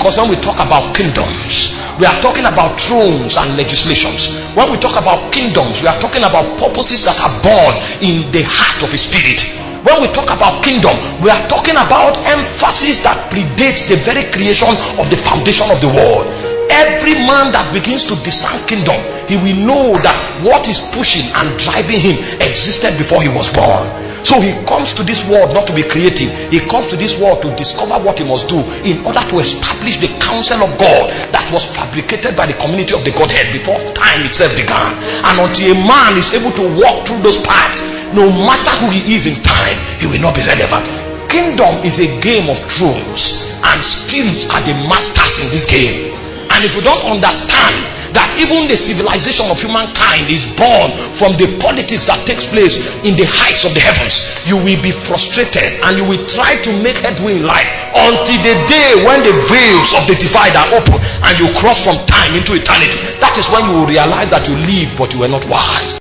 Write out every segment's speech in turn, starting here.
Because when we talk about kingdoms, we are talking about thrones and legislations. When we talk about kingdoms, we are talking about purposes that are born in the heart of a spirit. When we talk about kingdom, we are talking about emphasis that predates the very creation of the foundation of the world. Every man that begins to discern kingdom, he will know that what is pushing and driving him existed before he was born. So he comes to this world not to be creative. He comes to this world to discover what he must do in order to establish the counsel of God that was fabricated by the community of the Godhead before time itself began. And until a man is able to walk through those paths, no matter who he is in time, he will not be relevant. Kingdom is a game of thrones, and spirits are the masters in this game. And if you don't understand that even the civilization of humankind is born from the politics that takes place in the heights of the heavens, you will be frustrated and you will try to make headway in life until the day when the veils of the divide are open and you cross from time into eternity. That is when you will realize that you live but you were not wise.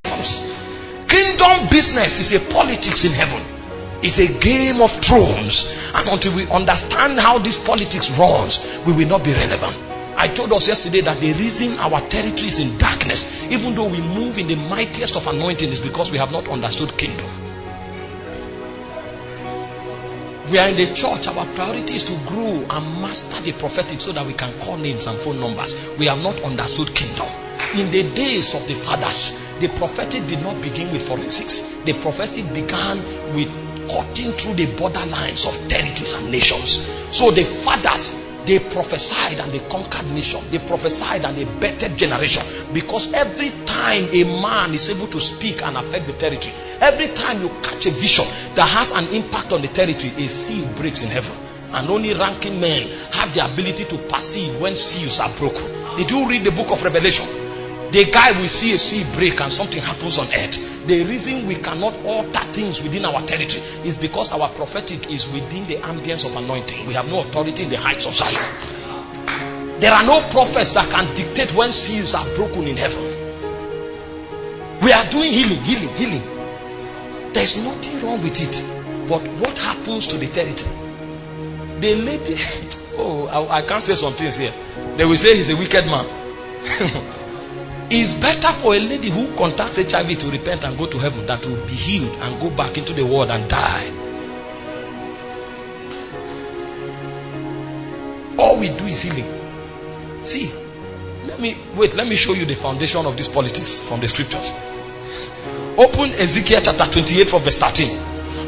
Kingdom business is a politics in heaven. It's a game of thrones, and until we understand how this politics runs, we will not be relevant. I told us yesterday that the reason our territory is in darkness, even though we move in the mightiest of anointing, is because we have not understood kingdom. We are in the church, our priority is to grow and master the prophetic so that we can call names and phone numbers. We have not understood kingdom. In the days of the fathers, the prophetic did not begin with forensics. The prophetic began with cutting through the borderlines of territories and nations. So the fathers, they prophesied and they conquered nation. They prophesied and they bettered generation. Because every time a man is able to speak and affect the territory, every time you catch a vision that has an impact on the territory, a seal breaks in heaven. And only ranking men have the ability to perceive when seals are broken. Did you read the book of Revelation? The guy will see a seal break and something happens on earth. The reason we cannot alter things within our territory is because our prophetic is within the ambience of anointing. We have no authority in the heights of Zion. There are no prophets that can dictate when seals are broken in heaven. We are doing healing. There's nothing wrong with it. But what happens to the territory? The lady, I can't say some things here. They will say he's a wicked man. It's better for a lady who contacts HIV to repent and go to heaven than to be healed and go back into the world and die. All we do is healing. See, let me show you the foundation of this politics from the scriptures. Open Ezekiel chapter 28 from verse 13.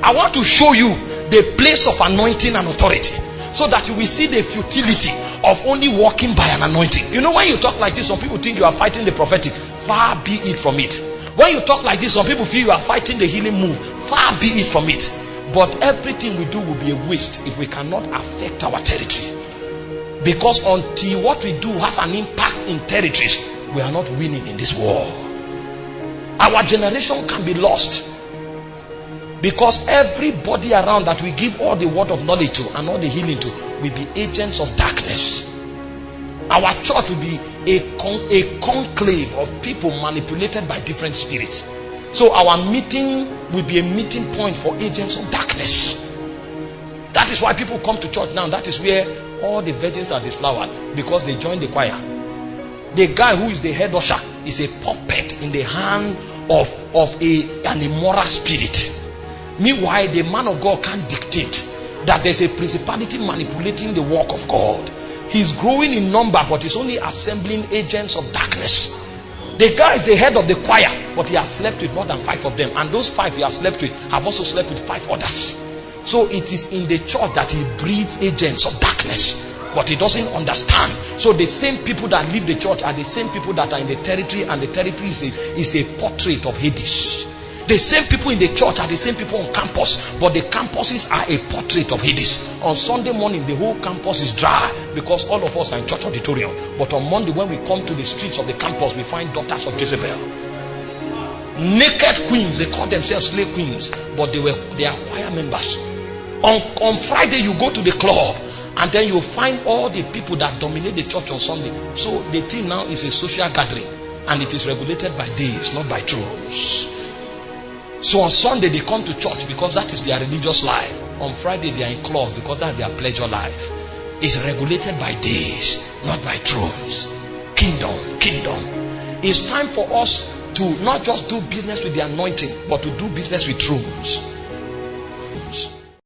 I want to show you the place of anointing and authority, so that you will see the futility of only walking by an anointing. You know, when you talk like this, some people think you are fighting the prophetic. Far be it from it. When you talk like this, some people feel you are fighting the healing move. Far be it from it. But everything we do will be a waste if we cannot affect our territory. Because until what we do has an impact in territories, we are not winning in this war. Our generation can be lost. Because everybody around that we give all the word of knowledge to and all the healing to will be agents of darkness. Our church will be a conclave of people manipulated by different spirits. So our meeting will be a meeting point for agents of darkness. That is why people come to church now. That is where all the virgins are disflowered, because they join the choir. The guy who is the head usher is a puppet in the hand of an immoral spirit. Meanwhile, the man of God can't dictate that there's a principality manipulating the work of God. He's growing in number, but he's only assembling agents of darkness. The guy is the head of the choir, but he has slept with more than 5 of them. And those 5 he has slept with have also slept with 5 others. So it is in the church that he breeds agents of darkness. But he doesn't understand. So the same people that leave the church are the same people that are in the territory, and the territory is a portrait of Hades. The same people in the church are the same people on campus, but the campuses are a portrait of Hades. On Sunday morning, the whole campus is dry because all of us are in church auditorium. But on Monday, when we come to the streets of the campus, we find daughters of Jezebel. Naked queens, they call themselves slave queens, but they are choir members. On Friday, you go to the club, and then you find all the people that dominate the church on Sunday. So the thing now is a social gathering, and it is regulated by days, not by thrones. So on Sunday they come to church because that is their religious life. On Friday they are in clubs because that's their pleasure life. is regulated by days, not by thrones. Kingdom. It's time for us to not just do business with the anointing, but to do business with thrones.